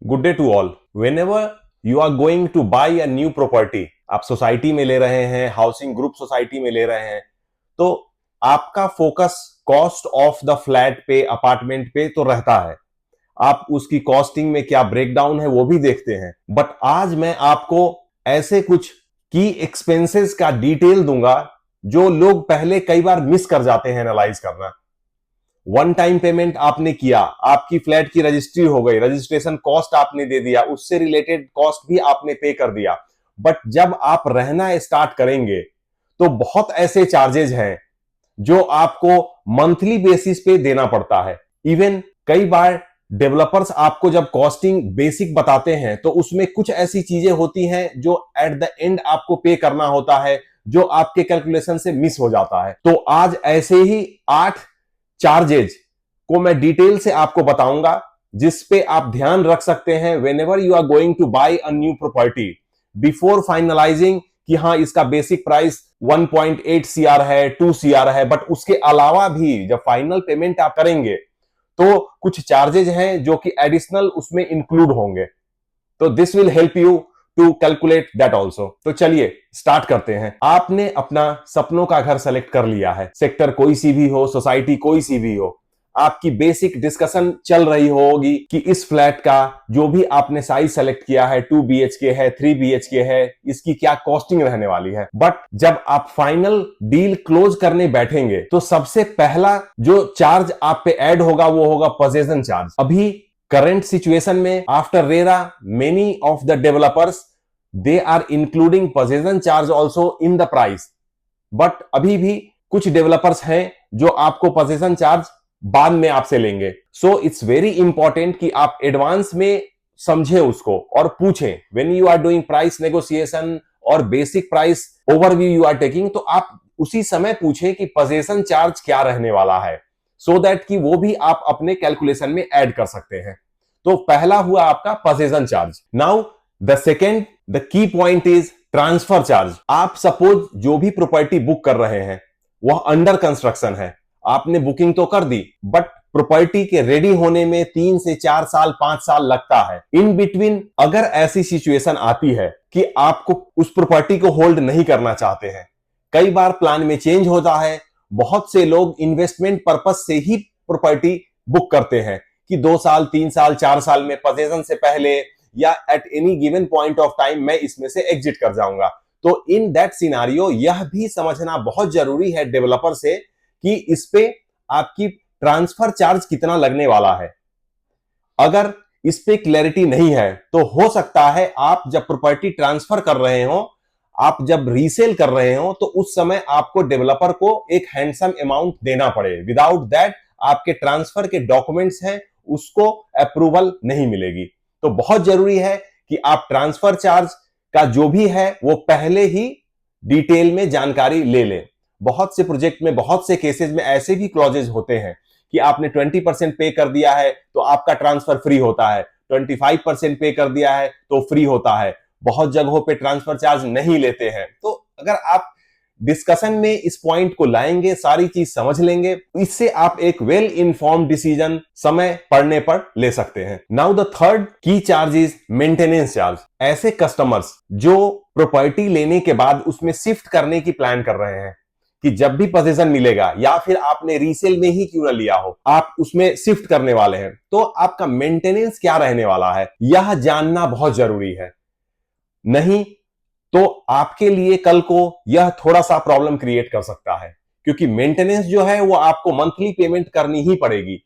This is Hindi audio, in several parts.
Good day to all. Whenever you are going to buy a new property, आप सोसाइटी में ले रहे हैं, हाउसिंग ग्रुप सोसाइटी में ले रहे हैं, तो आपका focus cost of the flat पे, अपार्टमेंट पे तो रहता है। आप उसकी कॉस्टिंग में क्या ब्रेकडाउन है वो भी देखते हैं। बट आज मैं आपको ऐसे कुछ की एक्सपेंसेस का डिटेल दूंगा जो लोग पहले कई बार मिस कर जाते हैं एनालाइज करना। वन टाइम पेमेंट आपने किया, आपकी फ्लैट की रजिस्ट्री हो गई, रजिस्ट्रेशन कॉस्ट आपने दे दिया, उससे रिलेटेड कॉस्ट भी आपने पे कर दिया। बट जब आप रहना स्टार्ट करेंगे तो बहुत ऐसे चार्जेस हैं जो आपको मंथली बेसिस पे देना पड़ता है। इवन कई बार डेवलपर्स आपको जब कॉस्टिंग बेसिक बताते हैं तो उसमें कुछ ऐसी चीजें होती हैं जो एट द एंड आपको पे करना होता है, जो आपके कैलकुलेशन से मिस हो जाता है। तो आज ऐसे ही 8 चार्जेज को मैं डिटेल से आपको बताऊंगा जिस पे आप ध्यान रख सकते हैं whenever you are going to buy a new property, before finalising कि हाँ इसका बेसिक प्राइस 1.8 सीआर है, 2 सीआर है। बट उसके अलावा भी जब फाइनल पेमेंट आप करेंगे तो कुछ चार्जेज हैं जो कि एडिशनल उसमें इंक्लूड होंगे। तो this will help you to calculate that also. तो चलिए स्टार्ट करते हैं। आपने अपना सपनों का घर सेलेक्ट कर लिया है, सेक्टर कोई सी भी हो, सोसाइटी कोई सी भी हो। आपकी बेसिक डिस्कशन चल रही होगी कि इस फ्लैट का जो भी आपने साइज सेलेक्ट किया है, 2 BHK है, 3 BHK है, इसकी क्या कॉस्टिंग रहने वाली है। बट जब आप फाइनल डील क्लोज करने बैठेंगे तो सबसे पहला जो चार्ज आप पे ऐड होगा वो होगा पोजेशन चार्ज। अभी करंट सिचुएशन में after RERA many of the developers they are including possession charge also in the price. But अभी भी कुछ डेवलपर्स हैं जो आपको पोजेशन चार्ज बाद में आपसे लेंगे। सो इट्स वेरी इंपॉर्टेंट कि आप एडवांस में समझे उसको और पूछें when you are doing price negotiation और basic price overview you are taking, तो आप उसी समय पूछें कि पोजेशन चार्ज क्या रहने वाला है, सो दैट कि वो भी आप अपने कैलकुलेशन में ऐड कर सकते हैं। तो पहला हुआ आपका possession charge. Now the second the key point is transfer charge. आप सपोज जो भी प्रॉपर्टी बुक कर रहे हैं वह अंडर कंस्ट्रक्शन है, आपने बुकिंग तो कर दी बट प्रॉपर्टी के रेडी होने में 3 से 4 साल 5 साल लगता है। इन बिटवीन अगर ऐसी सिचुएशन आती है कि आपको उस प्रॉपर्टी को होल्ड नहीं करना चाहते हैं, कई बार प्लान में चेंज होता है, बहुत से लोग इन्वेस्टमेंट पर्पस से ही प्रॉपर्टी बुक करते हैं कि 2 साल 3 साल 4 साल में पोजेशन से पहले या at any given point of time मैं इसमें से एग्जिट कर जाऊंगा। तो इन दैट सिनारियो यह भी समझना बहुत जरूरी है डेवलपर से कि इस पे आपकी ट्रांसफर चार्ज कितना लगने वाला है। अगर इस पे क्लैरिटी नहीं है तो हो सकता है आप जब प्रॉपर्टी ट्रांसफर कर रहे हो, आप जब रीसेल कर रहे हो, तो उस समय आपको डेवलपर को एक हैंडसम अमाउंट देना पड़े। विदाउट दैट आपके ट्रांसफर के डॉक्यूमेंट्स हैं उसको अप्रूवल नहीं मिलेगी। तो बहुत जरूरी है कि आप ट्रांसफर चार्ज का जो भी है वो पहले ही डिटेल में जानकारी ले लें। बहुत से प्रोजेक्ट में, बहुत से केसेस में ऐसे भी क्लॉजेज होते हैं कि आपने 20% पे कर दिया है तो आपका ट्रांसफर फ्री होता है, 25% पे कर दिया है तो फ्री होता है। बहुत जगहों पे ट्रांसफर चार्ज नहीं लेते हैं। तो अगर आप डिस्कशन में इस पॉइंट को लाएंगे, सारी चीज समझ लेंगे, इससे आप एक वेल इन्फॉर्म्ड डिसीजन समय पड़ने पर ले सकते हैं। नाउ द थर्ड की चार्ज इज मेंटेनेंस चार्ज। ऐसे कस्टमर्स जो प्रॉपर्टी लेने के बाद उसमें शिफ्ट करने की प्लान कर रहे हैं कि जब भी पोजीशन मिलेगा या फिर आपने रीसेल में ही क्यों ना लिया हो, आप उसमें शिफ्ट करने वाले हैं, तो आपका मेंटेनेंस क्या रहने वाला है यह जानना बहुत जरूरी है। नहीं तो आपके लिए कल को यह थोड़ा सा प्रॉब्लम क्रिएट कर सकता है, क्योंकि मेंटेनेंस जो है वो आपको मंथली पेमेंट करनी ही पड़ेगी।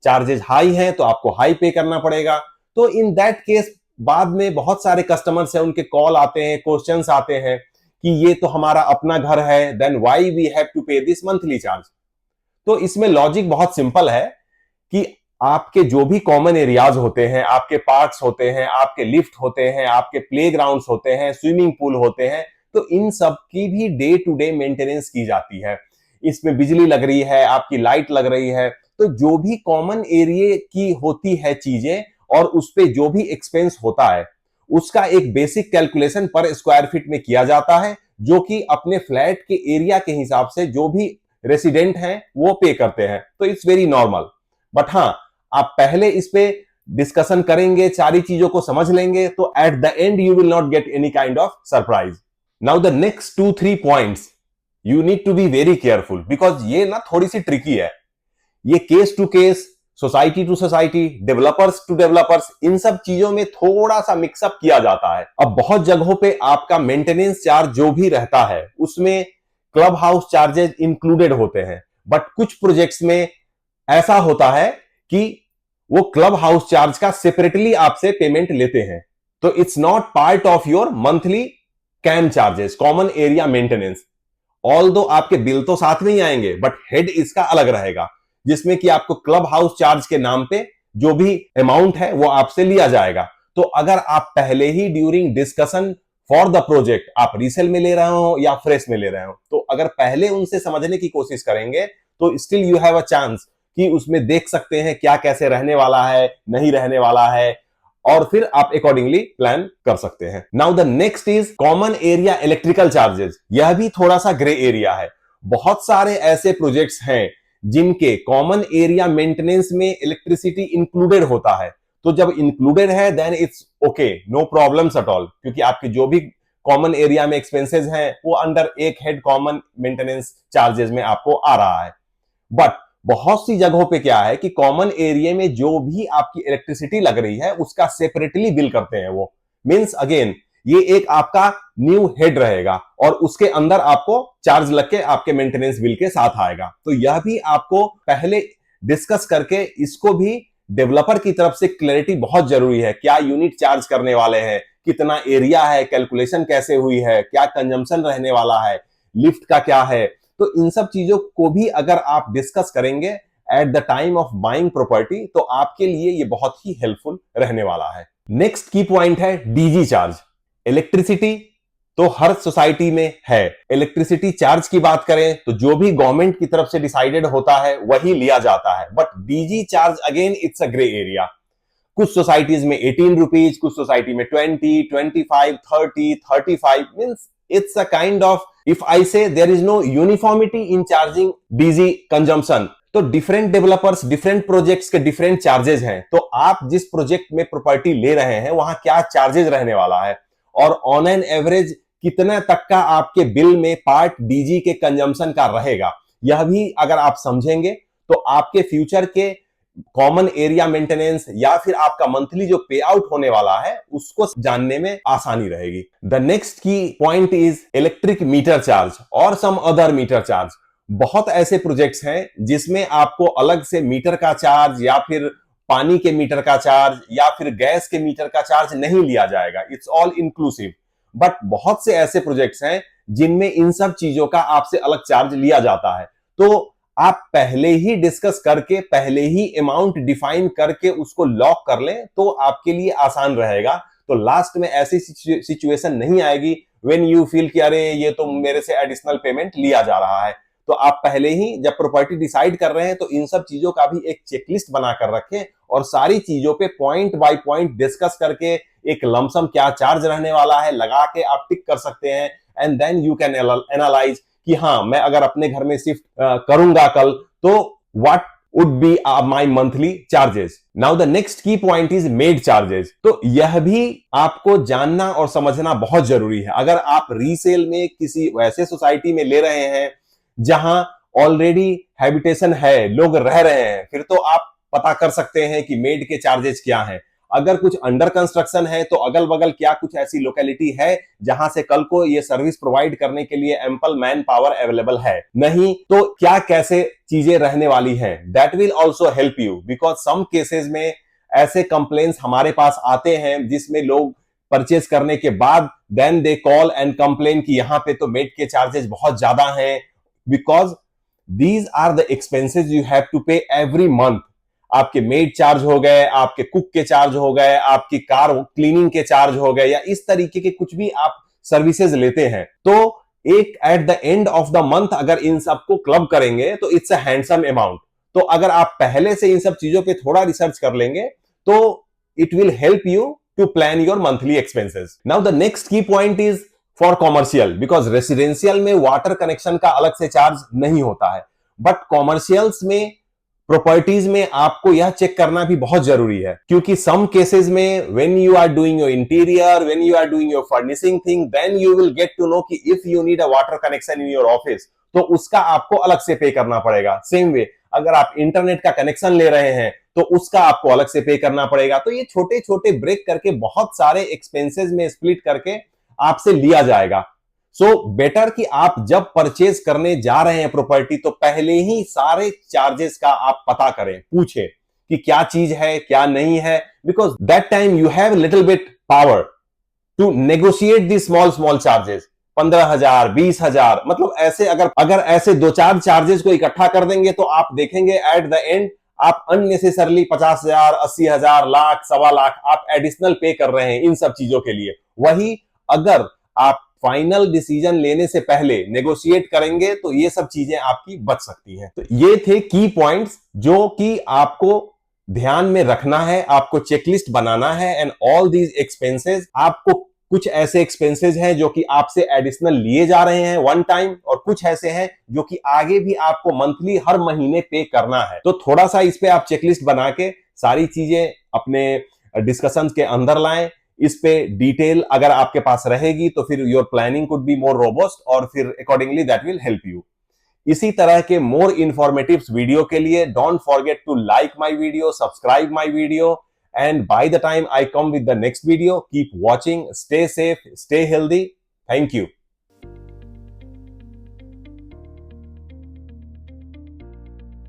चार्जेस हाई हैं तो आपको हाई पे करना पड़ेगा। तो इन दैट केस बाद में बहुत सारे कस्टमर्स हैं, उनके कॉल आते हैं, क्वेश्चंस आते हैं कि ये तो हमारा अपना घर है, then why we have to pay this monthly charge. तो इसमें लॉजिक बहुत सिंपल है कि आपके जो भी कॉमन एरियाज होते हैं, आपके पार्क्स होते हैं, आपके लिफ्ट होते हैं, आपके प्लेग्राउंड्स होते हैं, स्विमिंग पूल होते हैं, तो इन सब की भी डे टू डे मेंटेनेंस की जाती है। इसमें बिजली लग रही है, आपकी लाइट लग रही है, तो जो भी कॉमन एरिया की होती है चीजें और उस पे जो भी एक्सपेंस होता है उसका एक बेसिक कैलकुलेशन पर स्क्वायर फीट में किया जाता है, जो कि अपने फ्लैट के एरिया के हिसाब से जो भी रेसिडेंट हैं वो पे करते हैं। तो इट्स वेरी नॉर्मल। बट हाँ, आप पहले इस पे डिस्कशन करेंगे, सारी चीजों को समझ लेंगे, तो at the end you will not get any kind of surprise. Now the next 2-3 points you need to be very careful, because ये ना थोड़ी सी ट्रिकी है. ये case to case, society to society, developers to developers, इन सब चीजों में थोड़ा सा मिक्सअप किया जाता है. अब बहुत जगहों पे आपका मेंटेनेंस चार्ज जो भी रहता है उसमें क्लब हाउस चार्जेस इंक्लूडेड होते हैं, बट कुछ प्रोजेक्ट्स में ऐसा होता है कि वो क्लब हाउस चार्ज का सेपरेटली आपसे पेमेंट लेते हैं. तो it's not part of your monthly CAM charges, common area maintenance. Although आपके बिल तो साथ में ही आएंगे, बट हेड इसका अलग रहेगा, जिसमें कि आपको क्लब हाउस चार्ज के नाम पे जो भी अमाउंट है वो आपसे लिया जाएगा. तो अगर आप पहले ही during discussion for the project आप रीसेल में ले रहे हो या फ्रेश में ले रहे हो, तो अगर पहले उनसे समझने की कोशिश करेंगे तो still you have a chance कि उसमें देख सकते हैं क्या कैसे रहने वाला है, नहीं रहने वाला है, और फिर आप अकॉर्डिंगली प्लान कर सकते हैं. Now the next is common area electrical charges. यह भी थोड़ा सा ग्रे एरिया है. बहुत सारे ऐसे प्रोजेक्ट्स हैं जिनके कॉमन एरिया मेंटेनेंस में इलेक्ट्रिसिटी इंक्लूडेड होता है. तो जब इंक्लूडेड है then it's okay, no problems at all, क्योंकि आपके जो भी कॉमन एरिया में एक्सपेंसेस हैं वो अंडर एक हेड कॉमन मेंटेनेंस चार्जेस में आपको आ रहा है. बट बहुत सी जगहों पे क्या है कि कॉमन एरिया में जो भी आपकी इलेक्ट्रिसिटी लग रही है उसका सेपरेटली बिल करते हैं. वो मींस अगेन ये एक आपका न्यू हेड रहेगा और उसके अंदर आपको चार्ज लग के आपके मेंटेनेंस बिल के साथ आएगा. तो यह भी आपको पहले डिस्कस करके इसको भी डेवलपर की तरफ से क्लैरिटी बहुत जरूरी है. क्या यूनिट चार्ज करने वाले हैं, कितना एरिया है, कैलकुलेशन कैसे हुई है, क्या कंजम्पशन रहने वाला है, लिफ्ट का क्या है. तो इन सब चीजों को भी अगर आप डिस्कस करेंगे at the time of buying property तो आपके लिए ये बहुत ही हेल्पफुल रहने वाला है. नेक्स्ट की पॉइंट है डीजी चार्ज. इलेक्ट्रिसिटी तो हर सोसाइटी में है. इलेक्ट्रिसिटी चार्ज की बात करें तो जो भी गवर्नमेंट की तरफ से डिसाइडेड होता है वही लिया जाता है. But DG charge again it's a grey area. कुछ सोसाइटीज में 18 रुपीज, कुछ सोसाइटी में 20, 25, 30, 35 means it's a kind of, if I say there is no uniformity in charging DG consumption, तो डिफरेंट डेवलपर्स डिफरेंट प्रोजेक्ट्स के डिफरेंट चार्जेस हैं. तो आप जिस प्रोजेक्ट में प्रॉपर्टी ले रहे हैं वहां क्या चार्जेस रहने वाला है और ऑन एन एवरेज कितने तक का आपके बिल में पार्ट डीजी के कंजम्पशन का रहेगा, यह भी अगर आप समझेंगे तो आपके फ्यूचर के कॉमन एरिया मेंटेनेंस या फिर आपका मंथली जो पे आउट होने वाला है उसको जानने में आसानी रहेगी. The next key point is electric meter charge और सम अदर मीटर चार्ज. बहुत ऐसे प्रोजेक्ट्स हैं जिसमें आपको अलग से मीटर का चार्ज या फिर पानी के मीटर का चार्ज या फिर गैस के मीटर का चार्ज नहीं लिया जाएगा. It's all inclusive. बट बहुत से ऐसे प्रोजेक्ट्स हैं जिनमें इन सब चीजों का आपसे अलग चार्ज लिया जाता है. तो आप पहले ही डिस्कस करके पहले ही अमाउंट डिफाइन करके उसको लॉक कर लें तो आपके लिए आसान रहेगा. तो लास्ट में ऐसी सिचुएशन नहीं आएगी व्हेन यू फील कि अरे ये तो मेरे से एडिशनल पेमेंट लिया जा रहा है. तो आप पहले ही जब प्रॉपर्टी डिसाइड कर रहे हैं तो इन सब चीजों का भी एक चेकलिस्ट बनाकर रखें और सारी चीजों पे पॉइंट बाय पॉइंट डिस्कस करके एक लमसम क्या चार्ज रहने वाला है लगा के आप टिक कर सकते हैं. And then you can analyse कि हाँ मैं अगर अपने घर में शिफ्ट करूंगा कल तो what would be my monthly charges. Now the next key point is made charges. तो यह भी आपको जानना और समझना बहुत जरूरी है. अगर आप रीसेल में किसी वैसे सोसाइटी में ले रहे हैं जहां ऑलरेडी हैबिटेशन है, लोग रह रहे हैं, फिर तो आप पता कर सकते हैं कि मेड के चार्जेस क्या हैं. अगर कुछ अंडर कंस्ट्रक्शन है तो अगल बगल क्या कुछ ऐसी लोकेलिटी है जहां से कल को ये सर्विस प्रोवाइड करने के लिए एम्पल मैन पावर अवेलेबल है, नहीं तो क्या कैसे चीजें रहने वाली हैं. That will also help you because some cases में ऐसे कंप्लेन्स हमारे पास आते हैं जिसमें लोग परचेज करने के बाद then they call and complain कि यहां पे तो मेड के चार्जेस बहुत ज्यादा हैं. Because these are the expenses you have to pay every month. आपके मेड चार्ज हो गए, आपके कुक के चार्ज हो गए, आपकी कार क्लीनिंग के चार्ज हो गए, या इस तरीके के कुछ भी आप सर्विसेज लेते हैं तो एक eight the end of the month अगर इन सबको क्लब करेंगे तो इट्स अ हैंडसम अमाउंट. तो अगर आप पहले से इन सब चीजों पे थोड़ा रिसर्च कर लेंगे तो it will help you to plan your monthly expenses. Now the next key point is for commercial. Because residential में वाटर कनेक्शन का अलग से चार्ज नहीं होता है, बट कॉमर्शियल्स में प्रॉपर्टीज में आपको यह चेक करना भी बहुत जरूरी है, क्योंकि सम केसेस में when you are doing your interior, when you are doing your furnishing thing, then you will get to know कि if you need a water connection in your office, तो उसका आपको अलग से पे करना पड़ेगा। सेम वे अगर आप इंटरनेट का कनेक्शन ले रहे हैं तो उसका आपको अलग से पे करना पड़ेगा। तो ये छोटे छोटे ब्रेक करके बहुत सारे एक्सपेंसेस में स्प्लिट करके आपसे लिया जाएगा। सो बेटर कि आप जब परचेज करने जा रहे हैं प्रॉपर्टी, तो पहले ही सारे चार्जेस का आप पता करें, पूछें कि क्या चीज है क्या नहीं है, because that time you have little bit power to negotiate the small small charges. 15,000 20,000 मतलब ऐसे अगर ऐसे दो चार चार्जेस को इकट्ठा कर देंगे तो आप देखेंगे एट द एंड आप अननेसेसरली 50,000 80,000 लाख 1.25 लाख आप एडिशनल पे कर रहे हैं इन सब चीजों के लिए। वही अगर आप फाइनल डिसीजन लेने से पहले नेगोशिएट करेंगे तो ये सब चीजें आपकी बच सकती हैं। तो ये थे की पॉइंट्स जो कि आपको ध्यान में रखना है, आपको चेकलिस्ट बनाना है। एंड ऑल दीज एक्सपेंसेस, आपको कुछ ऐसे एक्सपेंसेस हैं जो कि आपसे एडिशनल लिए जा रहे हैं वन टाइम, और कुछ ऐसे हैं जो कि आगे भी आपको मंथली हर महीने पे करना है। तो थोड़ा सा इस पे आप चेकलिस्ट बना के सारी चीजें अपने डिस्कशन के अंदर लाएं। इस पे डिटेल अगर आपके पास रहेगी तो फिर your planning could be more robust, और फिर accordingly that will help you. इसी तरह के मोर इंफॉर्मेटिव वीडियो के लिए don't forget to like my video, subscribe my video, and by the time I come with the next video, keep watching, stay safe, stay healthy. Thank you.